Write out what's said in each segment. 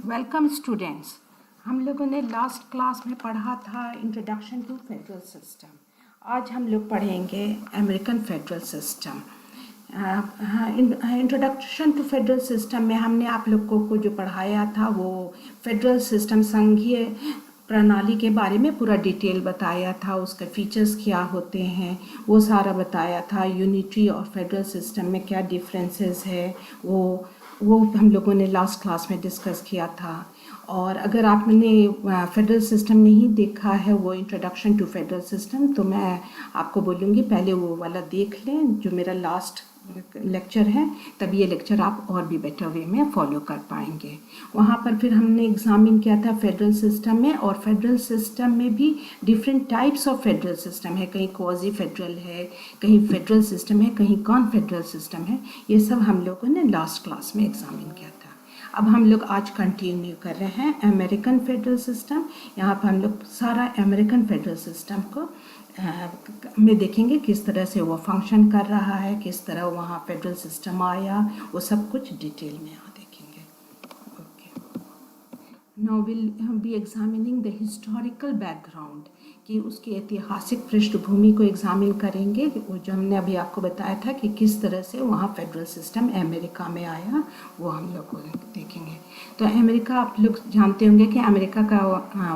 Welcome students. हम लोगों ने लास्ट क्लास में पढ़ा था इंट्रोडक्शन टू फेडरल सिस्टम। आज हम लोग पढ़ेंगे American federal system. Introduction to federal system में हमने आप लोगों को जो पढ़ाया था वो फेडरल सिस्टम, संघीय प्रणाली के बारे में पूरा डिटेल बताया था। उसके फीचर्स क्या होते हैं वो सारा बताया था। यूनिटरी और फेडरल सिस्टम में क्या डिफरेंसेस है वो हम लोगों ने लास्ट क्लास में डिस्कस किया था। और अगर आपने फेडरल सिस्टम नहीं देखा है, वो इंट्रोडक्शन टू फेडरल सिस्टम, तो मैं आपको बोलूँगी पहले वो वाला देख लें जो मेरा लास्ट लेक्चर है, तब ये लेक्चर आप और भी बेटर वे में फॉलो कर पाएंगे। वहाँ पर फिर हमने एग्जामिन किया था फेडरल सिस्टम में, और फेडरल सिस्टम में भी different types of federal system है। कहीं क्वाजी फेडरल है, कहीं फेडरल सिस्टम है, कहीं कॉन्फेडरल सिस्टम है। ये सब हम लोगों ने लास्ट क्लास में एग्जामिन किया था। अब हम लोग आज कंटिन्यू कर रहे हैं अमेरिकन फेडरल सिस्टम। यहाँ पर हम लोग सारा अमेरिकन फेडरल सिस्टम को में देखेंगे किस तरह से वो फंक्शन कर रहा है, किस तरह वहाँ फेडरल सिस्टम आया, वो सब कुछ डिटेल में यहाँ देखेंगे। Okay, now will be examining the historical background, कि उसकी ऐतिहासिक पृष्ठभूमि को एग्जामिन करेंगे। वो जो हमने अभी आपको बताया था कि किस तरह से वहाँ फेडरल सिस्टम अमेरिका में आया, वो हम लोग देखेंगे। तो अमेरिका, आप लोग जानते होंगे कि अमेरिका का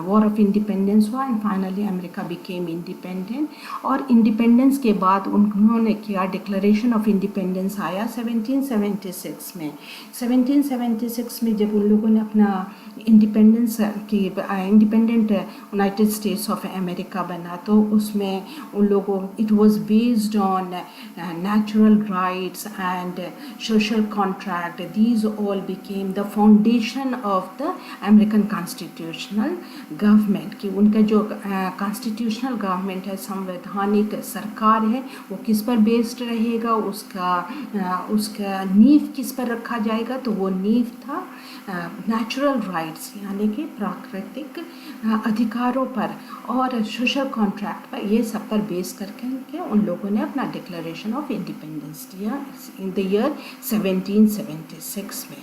वॉर ऑफ इंडिपेंडेंस हुआ and finally America became independent. और इंडिपेंडेंस के बाद उन्होंने किया, डिक्लेरेशन ऑफ इंडिपेंडेंस आया 1776 में। 1776 में जब उन लोगों ने अपना इंडिपेंडेंस की independent United States of America बना, तो उसमें उन लोगों, it was based on natural rights and social contract. These all became the foundation of the American constitutional government. कि उनका जो कॉन्स्टिट्यूशनल गवर्नमेंट है, संवैधानिक सरकार है, वो किस पर बेस्ड रहेगा, उसका नींव किस पर रखा जाएगा। तो वो नींव था नेचुरल राइट्स, यानी कि प्राकृतिक अधिकारों पर और सोशल कॉन्ट्रैक्ट पर, ये सब पर बेस करके उन लोगों ने अपना डिक्लेरेशन ऑफ इंडिपेंडेंस दिया इन द ईयर 1776 में।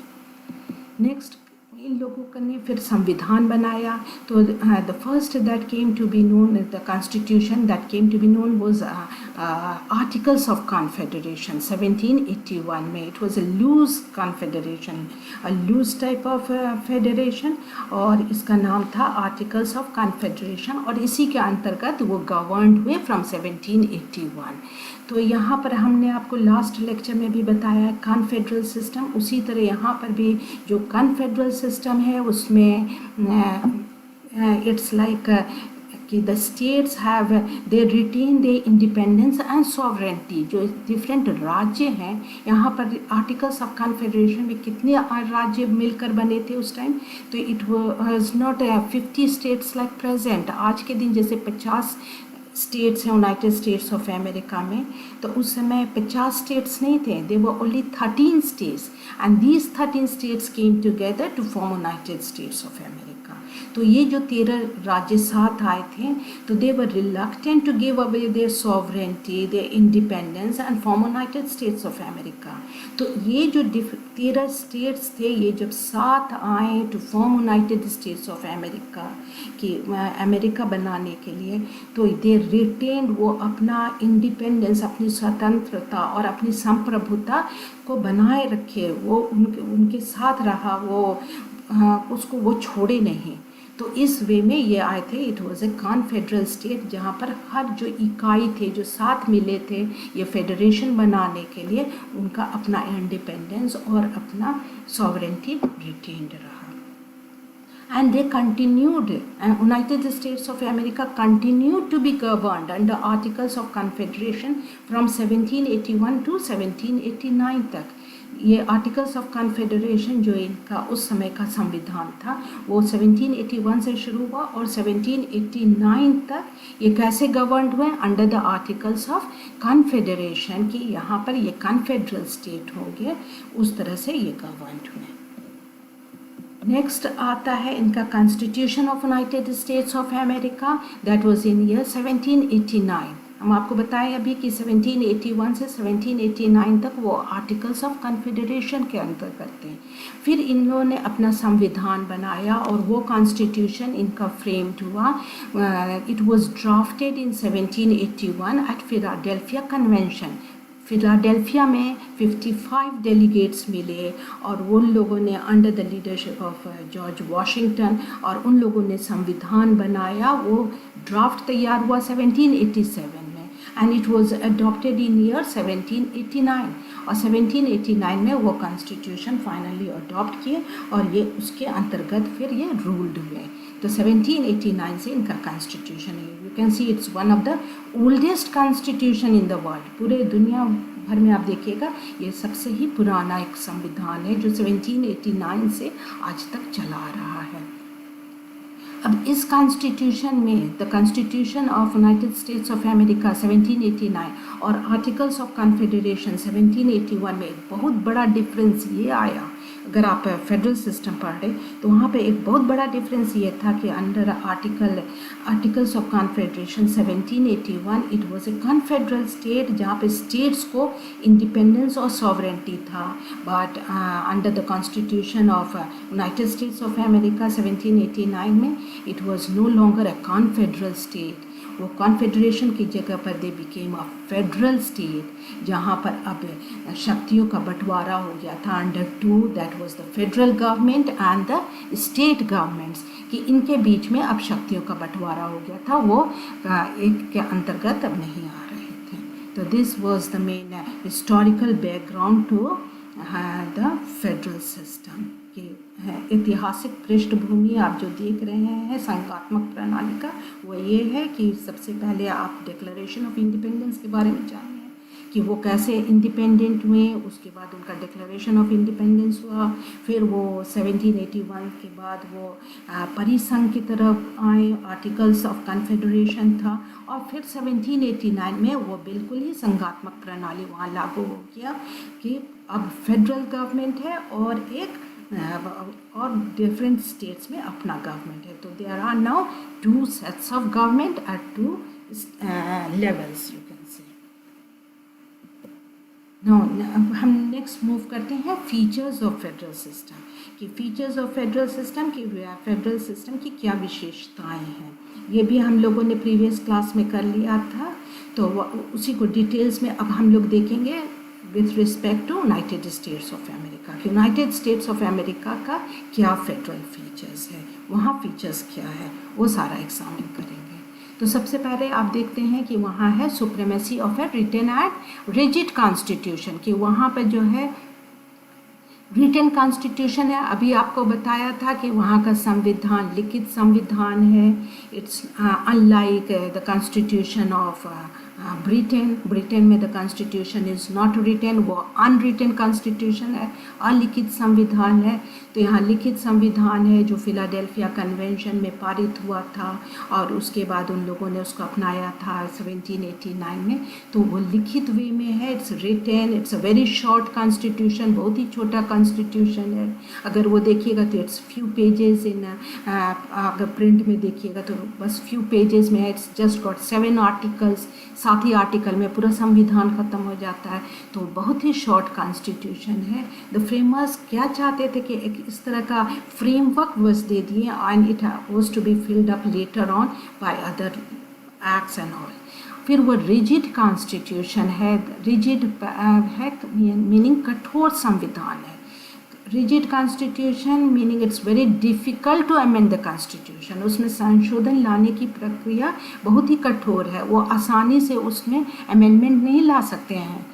नेक्स्ट, इन लोगों ने फिर संविधान बनाया। तो the first that came to be known, the constitution that came to be known was articles of confederation 1781 में। It was a loose confederation, a loose type of federation, और इसका नाम था आर्टिकल्स ऑफ कॉन्फेडरेशन, और इसी के अंतर्गत वो गवर्नड हुए फ्रॉम 1781। तो यहाँ पर हमने आपको लास्ट लेक्चर में भी बताया कॉन्फेडरल सिस्टम, उसी तरह यहाँ पर भी जो कॉन्फेडरल सिस्टम है उसमें इट्स लाइक कि the states have they retain they independence and sovereignty. जो डिफरेंट राज्य हैं, यहाँ पर आर्टिकल्स ऑफ कॉन्फेडरेशन में कितने राज्य मिलकर बने थे उस टाइम, तो it was not 50 states like present. आज के दिन जैसे 50 स्टेट्स हैं यूनाइटेड स्टेट्स ऑफ अमेरिका में, तो उस समय 50 स्टेट्स नहीं थे, they were only 13 states, and these 13 states came together to form United States of America. तो ये जो 13 राज्य साथ आए थे, तो they were reluctant to give away their sovereignty, their independence and form United States of America. तो ये जो 13 स्टेट्स थे, ये जब साथ आए to form United States of America, कि अमेरिका बनाने के लिए, तो दे रिटेन्ड, वो अपना इंडिपेंडेंस, अपनी स्वतंत्रता और अपनी संप्रभुता को बनाए रखे, वो उनके साथ रहा, वो उसको वो छोड़े नहीं। तो इस वे में ये आए थे। इट वाज ए कॉन्फेडरल स्टेट, जहाँ पर हर जो इकाई थे, जो साथ मिले थे ये फेडरेशन बनाने के लिए, उनका अपना इंडिपेंडेंस और अपना सॉवरेंटी रिटेन्ड रहा। And they continued, United States of America continued to be governed under Articles of Confederation from 1781 to 1789 तक। ये आर्टिकल्स ऑफ कॉन्फेडरेशन जो इनका उस समय का संविधान था, वो 1781 से शुरू हुआ और 1789 तक ये कैसे गवर्नड हुए, under the articles of confederation, कि यहाँ पर ये कॉन्फेडरल स्टेट होंगे, उस तरह से ये गवर्नड हुए। नेक्स्ट आता है इनका constitution of United States of America, that was in year 1789। हम आपको बताएं अभी कि 1781 से 1789 तक वो आर्टिकल्स ऑफ कन्फेडरेशन के अंतर्गत थे। फिर इन लोगों ने अपना संविधान बनाया और वो कॉन्स्टिट्यूशन इनका फ्रेम्ड हुआ। It was drafted in 1781 at Philadelphia convention. Philadelphia में 55 डेलीगेट्स मिले और उन लोगों ने under the leadership of George Washington और उन लोगों ने संविधान बनाया। वो ड्राफ्ट तैयार हुआ 1787 में and it was adopted in year 1789 और 1789 में वो कॉन्स्टिट्यूशन फाइनली अडॉप्ट किए और ये उसके अंतर्गत फिर ये रूल्ड हुए। तो 1789 से इनका कॉन्स्टिट्यूशन है। You can see it's one of the oldest constitution in the world. पूरे दुनिया भर में आप देखिएगा ये सबसे ही पुराना एक संविधान है जो 1789 से आज तक चला आ रहा है। अब इस कॉन्स्टिट्यूशन में the constitution of United States of America 1789 और आर्टिकल्स ऑफ कन्फेडरेशन 1781 में एक बहुत बड़ा डिफरेंस ये आया। अगर आप फेडरल सिस्टम पढ़े तो वहाँ पे एक बहुत बड़ा डिफरेंस ये था कि under Articles of Confederation 1781 it was a confederal state जहाँ पे स्टेट्स को इंडिपेंडेंस और सॉवरेंटी था। But under the constitution of United States of America 1789 में it was no longer a confederal state. वो कॉन्फेडरेशन की जगह पर they became a federal state जहाँ पर अब शक्तियों का बंटवारा हो गया था under two, that was the federal government and the state governments, कि इनके बीच में अब शक्तियों का बंटवारा हो गया था, वो एक के अंतर्गत अब नहीं आ रहे थे। तो this was the main historical background to the federal system की ऐतिहासिक पृष्ठभूमि आप जो देख रहे हैं संघात्मक प्रणाली का, वो ये है कि सबसे पहले आप डिक्लेरेशन ऑफ इंडिपेंडेंस के बारे में जानिए कि वो कैसे इंडिपेंडेंट हुए। उसके बाद उनका डिक्लेरेशन ऑफ इंडिपेंडेंस हुआ, फिर वो 1781 के बाद वो परिसंघ की तरफ आए, आर्टिकल्स ऑफ कन्फेडरेशन था, और फिर 1789 में वो बिल्कुल ही संघात्मक प्रणाली वहाँ लागू हो गया कि अब फेडरल गवर्नमेंट है और एक और डिफरेंट स्टेट्स में अपना गवर्नमेंट है। तो there are now two sets of government at two levels, you can say. Now हम नेक्स्ट मूव करते हैं फीचर्स ऑफ फेडरल सिस्टम कि फीचर्स ऑफ फेडरल सिस्टम की फेडरल सिस्टम की क्या विशेषताएं हैं। ये भी हम लोगों ने प्रीवियस क्लास में कर लिया था, तो उसी को डिटेल्स में अब हम लोग देखेंगे with respect to United States of America. United States of America का क्या फेडरल फीचर्स है, वहाँ फीचर्स क्या है, वो सारा एग्जामिन करेंगे। तो सबसे पहले आप देखते हैं कि वहाँ है supremacy of a written and rigid constitution, कि वहाँ पर जो है रिटन कॉन्स्टिट्यूशन है। अभी आपको बताया था कि वहाँ का संविधान लिखित संविधान है। It's unlike the constitution of Britain में the constitution is not written, वो अनरिटन कॉन्स्टिट्यूशन है, अलिखित संविधान है। तो यहाँ लिखित संविधान है जो फिलाडेल्फिया कन्वेंशन में पारित हुआ था और उसके बाद उन लोगों ने उसको अपनाया था 1789 में। तो वो लिखित वे में है, it's written, it's a very short constitution, बहुत ही छोटा कॉन्स्टिट्यूशन है। अगर वो देखिएगा तो इट्स फ्यू पेजेस इन, अगर प्रिंट में देखिएगा तो बस फ्यू पेजेस में है। It's just got 7 articles, 7 he article में पूरा संविधान खत्म हो जाता है। तो बहुत ही शॉर्ट कॉन्स्टिट्यूशन है। द फ्रेमर्स क्या चाहते थे कि एक इस तरह का फ्रेमवर्क बस दे दिए and it was to be filled up later on by other acts and all. फिर वो रिजिड कॉन्स्टिट्यूशन है, रिजिड है मीनिंग कठोर संविधान है। Rigid constitution meaning it's very difficult to amend the constitution, उसमें संशोधन लाने की प्रक्रिया बहुत ही कठोर है, वो आसानी से उसमें अमेंडमेंट नहीं ला सकते हैं।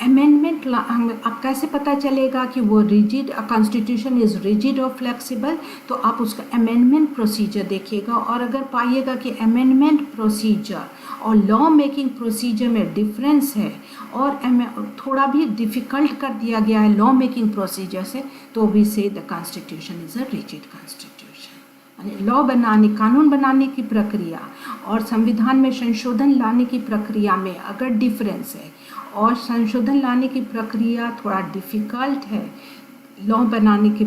अमेंडमेंट अब कैसे पता चलेगा कि वो रिजिड कॉन्स्टिट्यूशन इज़ रिजिड और फ्लेक्सिबल, तो आप उसका अमेंडमेंट प्रोसीजर देखिएगा और अगर पाइएगा कि अमेंडमेंट प्रोसीजर और लॉ मेकिंग प्रोसीजर में डिफरेंस है और थोड़ा भी डिफ़िकल्ट कर दिया गया है लॉ मेकिंग प्रोसीजर से, तो वी से the constitution is a rigid constitution. Law बनाने, कानून बनाने की प्रक्रिया और संविधान में संशोधन लाने की प्रक्रिया में अगर डिफरेंस है और संशोधन लाने की प्रक्रिया थोड़ा डिफ़िकल्ट है लॉ बनाने की,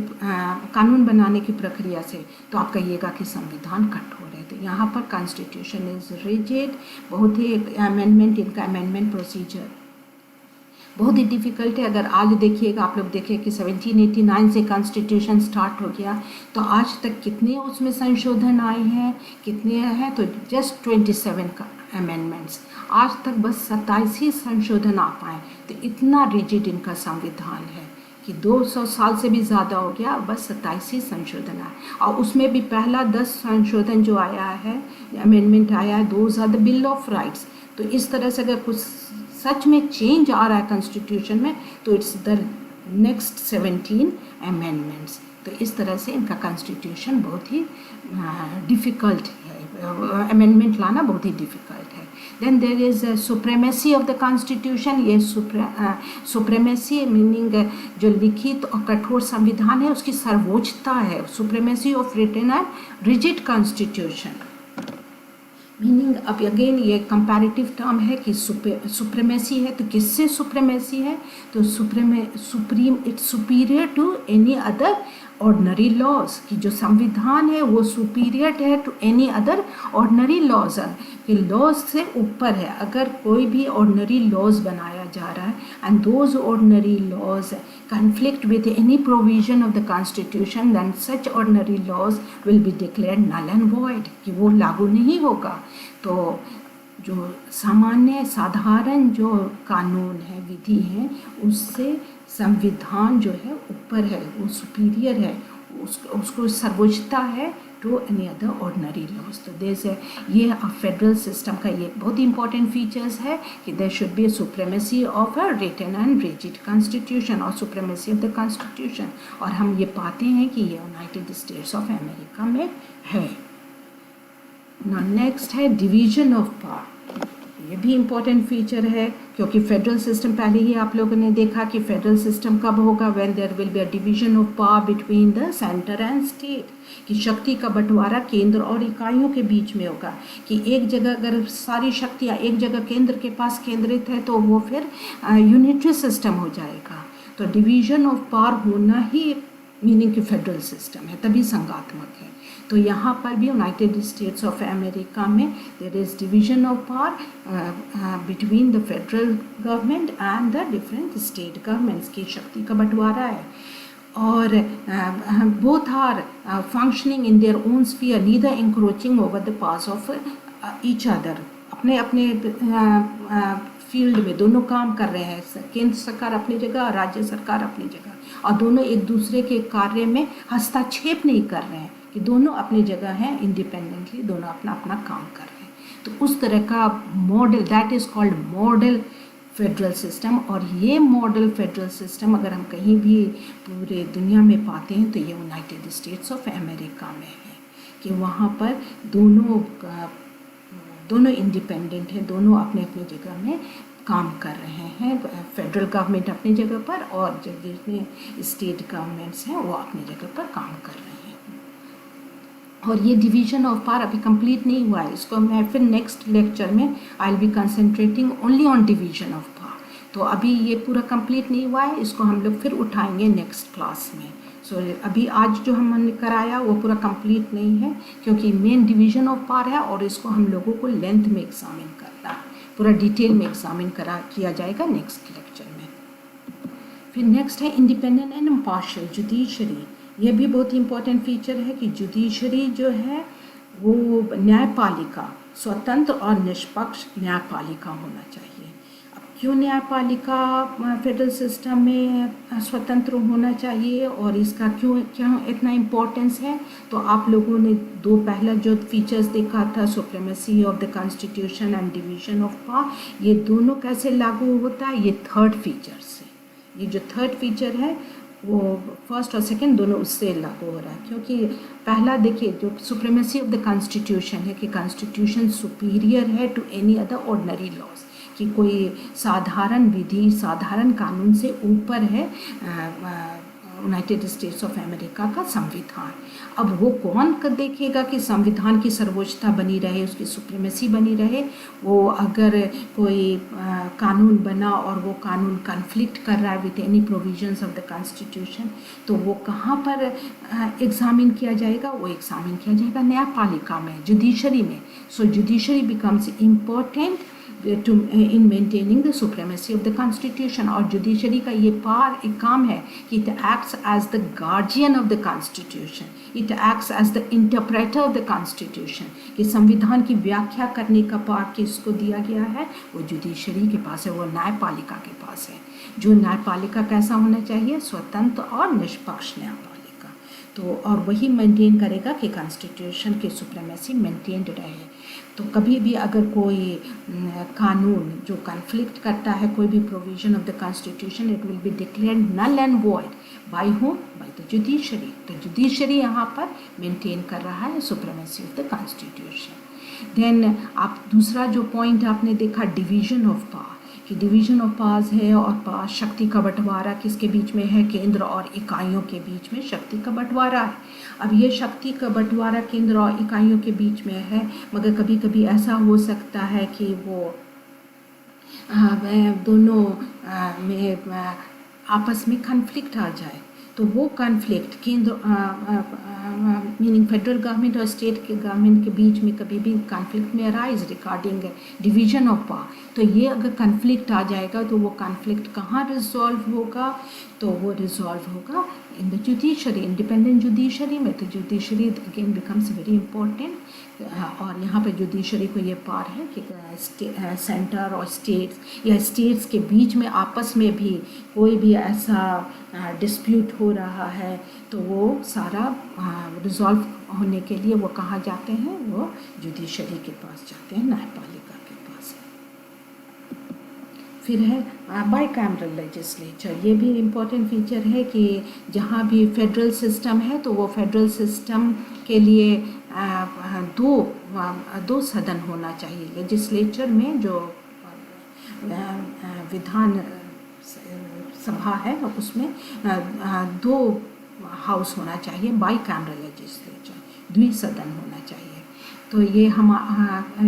कानून बनाने की प्रक्रिया से, तो आप कहिएगा कि संविधान कठोर है। तो यहाँ पर कॉन्स्टिट्यूशन इज रिजिड, बहुत ही अमेंडमेंट, इनका अमेंडमेंट प्रोसीजर बहुत ही डिफ़िकल्ट है। अगर आज देखिएगा, आप लोग देखिए कि 1789 से कॉन्स्टिट्यूशन स्टार्ट हो गया, तो आज तक कितने उसमें संशोधन आए हैं, कितने हैं, तो जस्ट 27 का अमेंडमेंट्स, आज तक बस 27 ही संशोधन आ पाए। तो इतना रिजिड इनका संविधान है कि 200 साल से भी ज़्यादा हो गया, बस 27 ही संशोधन आए। और उसमें भी पहला 10 संशोधन जो आया है, अमेंडमेंट आया है, those are the bill of rights. तो इस तरह से अगर कुछ सच में चेंज आ रहा है कॉन्स्टिट्यूशन में, तो इट्स द नेक्स्ट 17 अमेंडमेंट्स। तो इस तरह से इनका कॉन्स्टिट्यूशन बहुत ही डिफ़िकल्ट है, अमेंडमेंट लाना बहुत ही डिफ़िकल्ट है। Then there is supremacy of the constitution. ये सुप्रेमेसी मीनिंग जो लिखित और कठोर संविधान है उसकी सर्वोच्चता है। Supremacy of written and rigid constitution meaning, अब अगेन ये कंपैरेटिव टर्म है कि सुप्रीमेसी है, तो किससे सुप्रीमेसी है, तो supreme it's superior to any other ordinary laws, कि जो संविधान है वो सुपीरियर है to any other ordinary laws, कि लॉज से ऊपर है। अगर कोई भी ऑर्डनरी लॉज बनाया जा रहा है and those ordinary laws conflict with any provision of the constitution, then such ordinary laws will be declared null and void, कि वो लागू नहीं होगा। तो जो सामान्य साधारण जो कानून है, विधि है, उससे संविधान जो है ऊपर है, वो सुपीरियर है, उसको सर्वोच्चता है to any other ordinary laws. तो जैसे ये फेडरल सिस्टम का ये बहुत ही इंपॉर्टेंट फीचर्स है कि there should be supremacy of a written and rigid constitution और सुप्रीमेसी ऑफ द कॉन्स्टिट्यूशन, और हम ये पाते हैं कि ये यूनाइटेड स्टेट्स ऑफ अमेरिका में है। नेक्स्ट है डिवीजन ऑफ पावर। ये भी इम्पॉर्टेंट फीचर है, क्योंकि फेडरल सिस्टम पहले ही आप लोगों ने देखा कि फेडरल सिस्टम कब होगा, when there will be a division of power between the centre and state, कि शक्ति का बंटवारा केंद्र और इकाइयों के बीच में होगा। कि एक जगह अगर सारी शक्तियाँ एक जगह केंद्र के पास केंद्रित है तो वो फिर यूनिटरी सिस्टम हो जाएगा। तो डिवीजन ऑफ पावर होना ही मीनिंग कि फेडरल सिस्टम है, तभी संघात्मक है। तो यहाँ पर भी यूनाइटेड स्टेट्स ऑफ अमेरिका में there is division of power between the federal government and the different state governments, की शक्ति का बंटवारा है। और both are functioning in their own sphere, neither encroaching over the powers of each other. अपने अपने field में दोनों काम कर रहे हैं, केंद्र सरकार अपनी जगह और राज्य सरकार अपनी जगह, और दोनों एक दूसरे के कार्य में हस्तक्षेप नहीं कर रहे हैं, कि दोनों अपनी जगह हैं, इंडिपेंडेंटली दोनों अपना अपना काम कर रहे हैं। तो उस तरह का model, that is called model federal system. और ये मॉडल फेडरल सिस्टम अगर हम कहीं भी पूरे दुनिया में पाते हैं तो ये यूनाइटेड स्टेट्स ऑफ अमेरिका में है, कि वहाँ पर दोनों इंडिपेंडेंट हैं, दोनों अपने अपनी जगह में काम कर रहे हैं। फेडरल गवर्नमेंट अपनी जगह पर और जितने स्टेट गवर्नमेंट्स हैं वो अपनी जगह पर काम कर रहे हैं। और ये डिवीजन ऑफ पावर अभी कंप्लीट नहीं हुआ है, इसको मैं फिर नेक्स्ट लेक्चर में I will be concentrating only on division of power. तो अभी ये पूरा कंप्लीट नहीं हुआ है, इसको हम लोग फिर उठाएंगे नेक्स्ट क्लास में। सो अभी आज जो हमने कराया वो पूरा कंप्लीट नहीं है, क्योंकि मेन डिवीजन ऑफ पावर है और इसको हम लोगों को लेंथ में एग्जामिन करना है, पूरा डिटेल में एग्जामिन किया जाएगा नेक्स्ट लेक्चर में। फिर नेक्स्ट है इंडिपेंडेंट एंड इम्पार्शियल जुडिशरी। ये भी बहुत इंपॉर्टेंट फीचर है कि जुडिशरी जो है वो न्यायपालिका, स्वतंत्र और निष्पक्ष न्यायपालिका होना चाहिए। अब क्यों न्यायपालिका फेडरल सिस्टम में स्वतंत्र होना चाहिए और इसका क्यों इतना इम्पोर्टेंस है, तो आप लोगों ने दो पहला जो फीचर्स देखा था, supremacy of the constitution and division of power, ये दोनों कैसे लागू होता है, ये थर्ड फीचर से। ये जो थर्ड फीचर है वो फर्स्ट और सेकंड दोनों उससे लागू हो रहा है, क्योंकि पहला देखिए जो सुप्रीमेसी ऑफ द कॉन्स्टिट्यूशन है कि कॉन्स्टिट्यूशन सुपीरियर है to any other ordinary laws, कि कोई साधारण विधि साधारण कानून से ऊपर है यूनाइटेड स्टेट्स ऑफ अमेरिका का संविधान। अब वो कौन देखेगा कि संविधान की सर्वोच्चता बनी रहे, उसकी सुप्रीमेसी बनी रहे। वो अगर कोई कानून बना और वो कानून कन्फ्लिक्ट कर रहा है with any provisions of the constitution, तो वो कहाँ पर एग्जामिन किया जाएगा? वो एग्जामिन किया जाएगा न्यायपालिका में, जुडिशरी में। So judiciary becomes important in maintaining the supremacy of the constitution। और जुडिशरी का ये एक काम है कि it acts as the guardian of the constitution, it acts as the interpreter of the constitution। कि संविधान की व्याख्या करने का पार्ट किसको दिया गया है? वो जुडिशरी के पास है, वो न्यायपालिका के पास है। जो न्यायपालिका कैसा होना चाहिए? स्वतंत्र और निष्पक्ष न्यायपालिका। तो और वही मेंटेन करेगा कि कॉन्स्टिट्यूशन की सुप्रीमेसी मेंटेन्ड रहे। तो कभी भी अगर कोई कानून जो कन्फ्लिक्ट करता है कोई भी provision of the constitution, it will be declared null and void by whom? By the judiciary. तो जुडिशरी यहाँ पर मेंटेन कर रहा है supremacy of the constitution. Then आप दूसरा जो पॉइंट आपने देखा, डिवीजन ऑफ पावर, कि डिवीजन ऑफ पावर्स है और पावर शक्ति का बंटवारा किसके बीच में है? केंद्र और इकाइयों के बीच में शक्ति का बंटवारा है। अब ये शक्ति का बंटवारा केंद्र और इकाइयों के बीच में है, मगर कभी कभी ऐसा हो सकता है कि वो दोनों में आपस में कन्फ्लिक्ट आ जाए। तो वो कन्फ्लिक्ट केंद्र मीनिंग फेडरल गवर्नमेंट और स्टेट के गवर्नमेंट के बीच में कभी भी कन्फ्लिक्ट में arise regarding division of power. तो ये अगर कन्फ्लिक्ट आ जाएगा तो वो कन्फ्लिक्ट कहाँ रिजॉल्व होगा? तो वो रिजॉल्व होगा in the judiciary, independent judiciary में। तो judiciary again becomes very important. और यहाँ पे जुडिशरी को ये पार है कि सेंटर और स्टेट्स या स्टेट्स के बीच में आपस में भी कोई भी ऐसा डिस्प्यूट हो रहा है तो वो सारा रिजॉल्व होने के लिए वो कहाँ जाते हैं? वो जुडिशरी के पास जाते हैं, न्यायपालिका के पास। फिर है बाइकैमरल लेजिस्लेचर। ये भी इम्पोर्टेंट फीचर है कि जहाँ भी फेडरल सिस्टम है तो वो फेडरल सिस्टम के लिए दो सदन होना चाहिए। लेजिस्लेचर में जो विधान सभा है उसमें दो हाउस होना चाहिए, बाइकैमरल लेजिस्लेचर, द्विसदन होना चाहिए। तो ये हम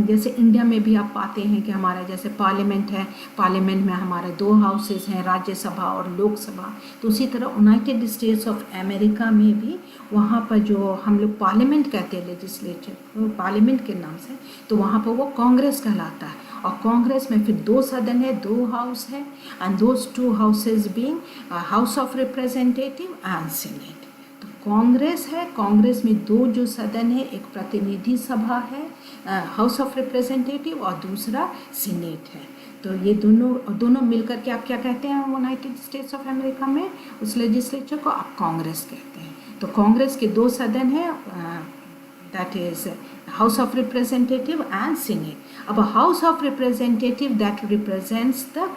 जैसे इंडिया में भी आप पाते हैं कि हमारा जैसे पार्लियामेंट है, पार्लियामेंट में हमारे दो हाउसेस हैं, राज्यसभा और लोकसभा। तो उसी तरह यूनाइटेड स्टेट्स ऑफ अमेरिका में भी वहाँ पर जो हम लोग पार्लियामेंट कहते हैं लेजिस्लेचर, पार्लियामेंट के नाम से, तो वहाँ पर वो कांग्रेस कहलाता है। और कांग्रेस में फिर दो सदन है, दो हाउस है, and those two houses being house of representative and senate. तो कांग्रेस है, कांग्रेस में दो जो सदन है, एक प्रतिनिधि सभा है हाउस ऑफ रिप्रेजेंटेटिव और दूसरा सीनेट है। तो ये दोनों मिलकर के आप क्या कहते हैं यूनाइटेड स्टेट्स ऑफ अमेरिका में? उस लेजिस्लेचर को आप कांग्रेस कहते हैं। तो कांग्रेस के दो सदन है, that is House of Representative and Senate. अब House of Representative that represents the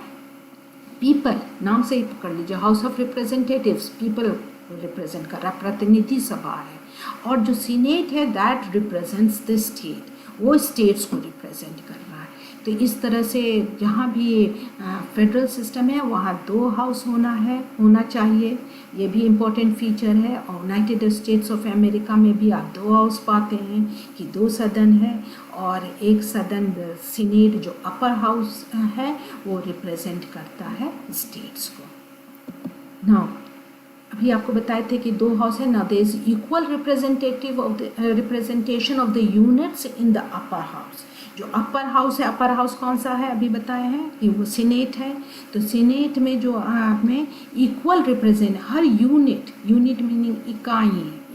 people, नाम से ही पकड़ लीजिए, House of Representatives people represent कर रहा, प्रतिनिधि सभा है। और जो सीनेट है दैट रिप्रेजेंट्स द स्टेट, वो स्टेट्स को रिप्रेजेंट कर रहा है। तो इस तरह से जहाँ भी फेडरल सिस्टम है वहाँ दो हाउस होना चाहिए। ये भी इम्पोर्टेंट फीचर है। और यूनाइटेड स्टेट्स ऑफ अमेरिका में भी आप दो हाउस पाते हैं कि दो सदन है, और एक सदन सीनेट जो अपर हाउस है वो रिप्रेजेंट करता है स्टेट्स को। नाउ अभी आपको बताए थे कि दो हाउस है ना, there is equal representation of the units in the upper house. जो अपर हाउस है, अपर हाउस कौन सा है अभी बताए हैं कि वो सीनेट है। तो सीनेट में जो में इक्वल रिप्रेजेंट, हर यूनिट मीनिंग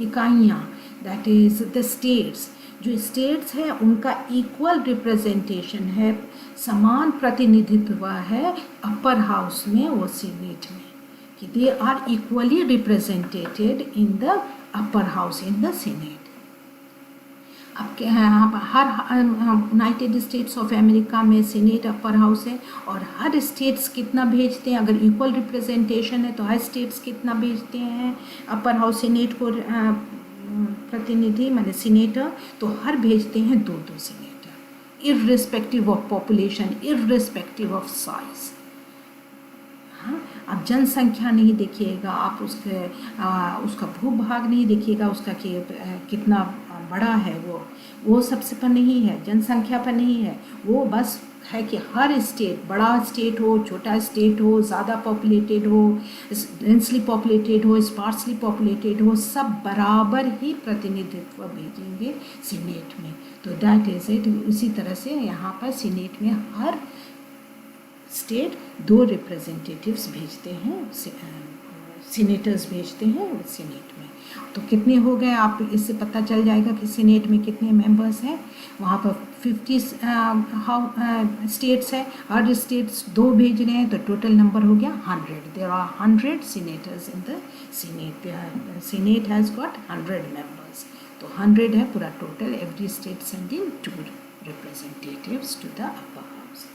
इकाइयाँ, दैट इज द स्टेट्स, जो स्टेट्स है उनका इक्वल रिप्रेजेंटेशन है, समान प्रतिनिधित्व है अपर हाउस में वो सीनेट में, कि they are equally represented in the upper house in the Senate. अब क्या है, हर यूनाइटेड स्टेट्स ऑफ अमेरिका में सीनेट अपर हाउस है, और हर स्टेट्स कितना भेजते हैं, अगर इक्वल रिप्रेजेंटेशन है तो हर स्टेट्स कितना भेजते हैं अपर हाउस सीनेट को प्रतिनिधि माने सीनेटर, तो हर भेजते हैं दो senator, irrespective of population, irrespective of size. हाँ, आप जनसंख्या नहीं देखिएगा, आप उसका भूभाग नहीं देखिएगा, उसका कि कितना बड़ा है वो सबसे पर नहीं है, जनसंख्या पर नहीं है। वो बस है कि हर स्टेट, बड़ा स्टेट हो, छोटा स्टेट हो, ज़्यादा पॉपुलेटेड हो, डेंसली पॉपुलेटेड हो, स्पार्सली पॉपुलेटेड हो, सब बराबर ही प्रतिनिधित्व भेजेंगे सीनेट में। तो दैट इज़ इट। उसी तरह से यहाँ पर सीनेट में हर स्टेट 2 रिप्रेजेंटेटिव्स भेजते हैं, सीनेटर्स भेजते हैं सीनेट में। तो कितने हो गए, आप इससे पता चल जाएगा कि सीनेट में कितने मेंबर्स हैं। वहाँ पर 50 स्टेट्स है, हर स्टेट्स 2 भेज रहे हैं, तो टोटल नंबर हो गया 100। There are 100 senators in the Senate. Senate has got 100 members. तो 100 है पूरा total. Every state sending 2 representatives to the upper house.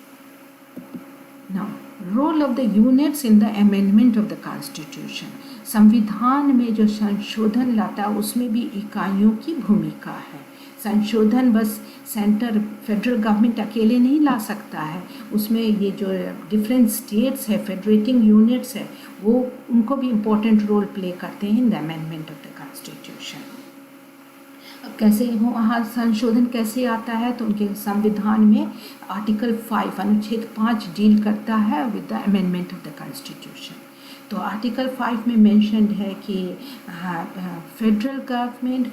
Now, role of the units in the amendment of the Constitution. संविधान में जो संशोधन लाता है उसमें भी इकाइयों की भूमिका है। संशोधन बस सेंटर फेडरल गवर्नमेंट अकेले नहीं ला सकता है, उसमें ये जो डिफरेंट स्टेट्स है, फेडरेटिंग यूनिट्स है, वो उनको भी इम्पोर्टेंट रोल प्ले करते हैं in the amendment of the constitution. कैसे वहाँ संशोधन कैसे आता है, तो उनके संविधान में आर्टिकल 5 अनुच्छेद 5 डील करता है with the amendment of the constitution. तो आर्टिकल 5 में मेंशन्ड है कि federal government,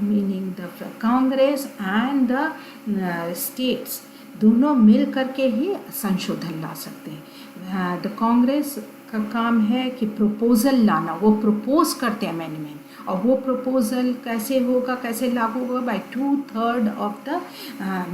meaning the Congress and the states, दोनों मिल करके ही संशोधन ला सकते हैं। द कांग्रेस का काम है कि प्रपोजल लाना, वो प्रपोज करते हैं अमेंडमेंट, और वो प्रपोजल कैसे होगा, कैसे लागू होगा, बाय 2/3 ऑफ द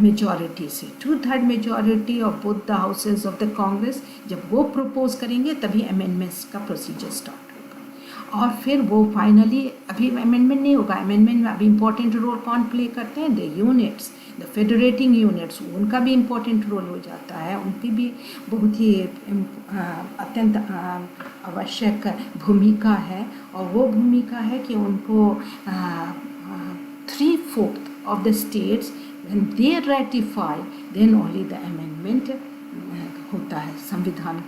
मेजॉरिटी से। 2/3 majority of both the houses of the Congress जब वो प्रपोज करेंगे तभी अमेंडमेंट्स का प्रोसीजर स्टार्ट होगा। और फिर वो फाइनली, अभी अमेंडमेंट नहीं होगा, अमेंडमेंट में अभी इंपॉर्टेंट रोल कौन प्ले करते हैं, the units, the federating units, उनका भी इम्पोर्टेंट रोल हो जाता है, उनकी भी बहुत ही अत्यंत आवश्यक भूमिका है। और वो भूमिका है कि उनको 3/4 of the states when they ratify then only the amendment होता है, संविधान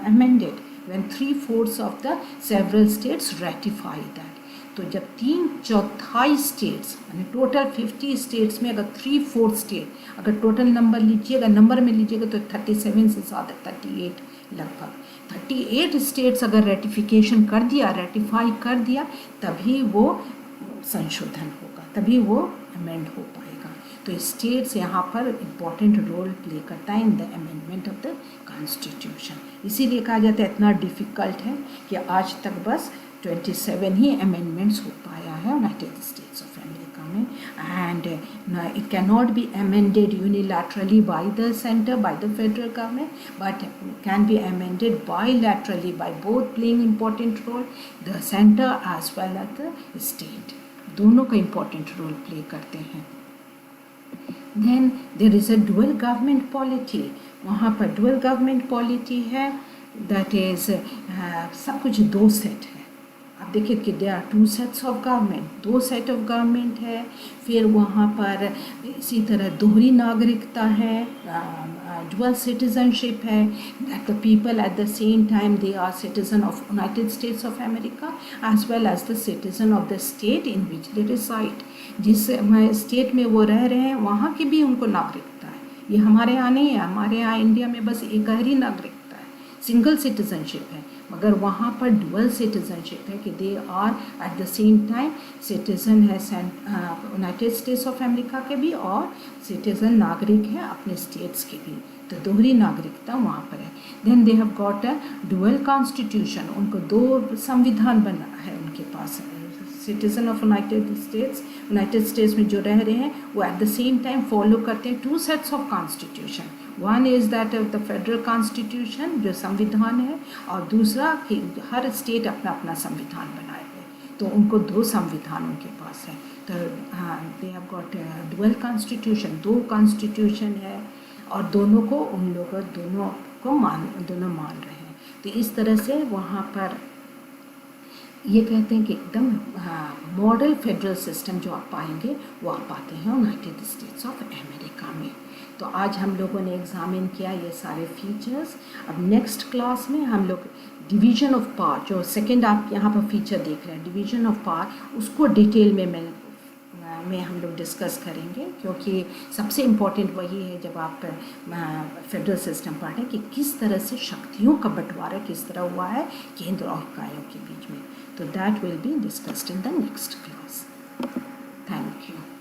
amended when 3/4 of the several states ratify that. तो जब 3/4 स्टेट्स, यानी टोटल 50 स्टेट्स में अगर 3/4 स्टेट, अगर टोटल नंबर लीजिएगा, नंबर में लीजिएगा तो 37 से ज़्यादा, 38 लगभग 38 स्टेट्स अगर रेटिफिकेशन कर दिया, रेटिफाई कर दिया, तभी वो संशोधन होगा, तभी वो अमेंड हो पाएगा। तो स्टेट्स यहाँ पर इम्पॉर्टेंट रोल प्ले करता है in the amendment of the constitution. इसीलिए कहा जाता है इतना डिफ़िकल्ट है कि आज तक बस 27 ही अमेंडमेंट्स हो पाया है यूनाइटेड स्टेट्स ऑफ अमेरिका में। And it can not be amended unilaterally by the centre, by the federal government, but can be amended bilaterally by both playing important role, the centre as well as the state, दोनों का important role play करते हैं। Then there is a dual government polity. वहाँ पर dual government polity है, that is सब कुछ 2 set है। आप देखिए कि there are 2 sets of government, 2 set of government है। फिर वहाँ पर इसी तरह दोहरी नागरिकता है, डुअल सिटीजनशिप है, that the people at the same time they are citizen of United States of America as well as the citizen of the state in which they reside. जिस स्टेट में वो रह रहे हैं वहाँ की भी उनको नागरिकता है। ये हमारे यहाँ नहीं है, हमारे यहाँ इंडिया में बस एक ही नागरिकता है, सिंगल सिटीजनशिप है, मगर वहाँ पर डुअल सिटीजनशिप है कि they are at the same time citizen है यूनाइटेड स्टेट्स ऑफ अमेरिका के भी और सिटीजन नागरिक है अपने स्टेट्स के भी, तो दोहरी नागरिकता वहाँ पर है। Then they have got a dual constitution, उनको 2 संविधान बना है उनके पास। सिटीजन ऑफ यूनाइटेड स्टेट्स में जो रह रहे हैं वो at the same time follow करते हैं 2 sets of constitution. One is that of the federal constitution जो संविधान है, और दूसरा कि हर स्टेट अपना अपना संविधान बनाए हुए, तो उनको 2 संविधान उनके पास है। तो दे have got dual constitution, 2 constitution है, और दोनों को उन लोग दोनों मान रहे हैं। तो इस तरह से वहाँ पर ये कहते हैं कि एकदम मॉडल फेडरल सिस्टम जो आप पाएंगे वो आप पाते हैं यूनाइटेड स्टेट्स ऑफ अमेरिका में। तो आज हम लोगों ने एग्जामिन किया ये सारे फीचर्स। अब नेक्स्ट क्लास में हम लोग डिवीजन ऑफ पावर, जो सेकंड आप यहाँ पर फीचर देख रहे हैं डिवीजन ऑफ पावर, उसको डिटेल में हम लोग डिस्कस करेंगे, क्योंकि सबसे इम्पोर्टेंट वही है जब आप फेडरल सिस्टम पढ़ें कि किस तरह से शक्तियों का बंटवारा किस तरह हुआ है केंद्र और इकाइयों के बीच में। तो that will be discussed in the next class. Thank you.